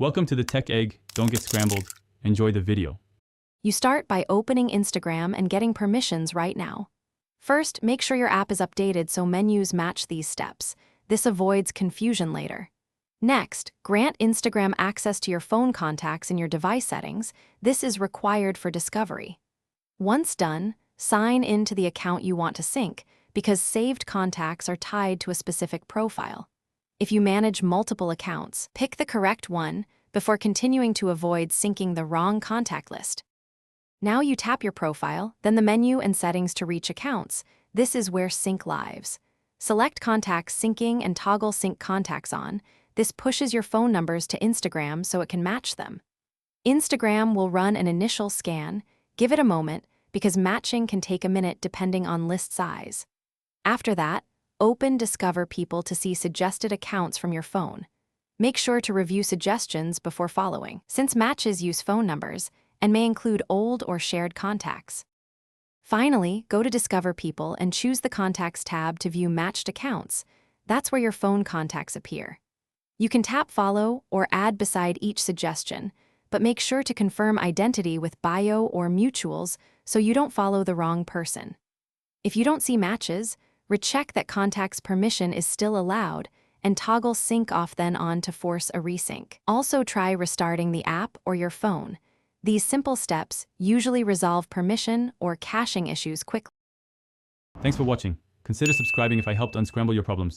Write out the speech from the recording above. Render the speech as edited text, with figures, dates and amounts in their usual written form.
Welcome to the Tech Egg. Don't get scrambled. Enjoy the video. You start by opening Instagram and getting permissions right now. First, make sure your app is updated so menus match these steps. This avoids confusion later. Next, grant Instagram access to your phone contacts in your device settings. This is required for discovery. Once done, sign in to the account you want to sync because saved contacts are tied to a specific profile. If you manage multiple accounts, pick the correct one before continuing to avoid syncing the wrong contact list. Now you tap your profile, then the menu and settings to reach accounts. This is where sync lives. Select contacts syncing and toggle sync contacts on. This pushes your phone numbers to Instagram so it can match them. Instagram will run an initial scan. Give it a moment because matching can take a minute depending on list size. After that, open Discover People to see suggested accounts from your phone. Make sure to review suggestions before following, since matches use phone numbers and may include old or shared contacts. Finally, go to Discover People and choose the Contacts tab to view matched accounts. That's where your phone contacts appear. You can tap Follow or Add beside each suggestion, but make sure to confirm identity with bio or mutuals so you don't follow the wrong person. If you don't see matches, recheck that contacts permission is still allowed and toggle sync off then on to force a resync. Also try restarting the app or your phone. These simple steps usually resolve permission or caching issues quickly. Thanks for watching. Consider subscribing if I helped unscramble your problems.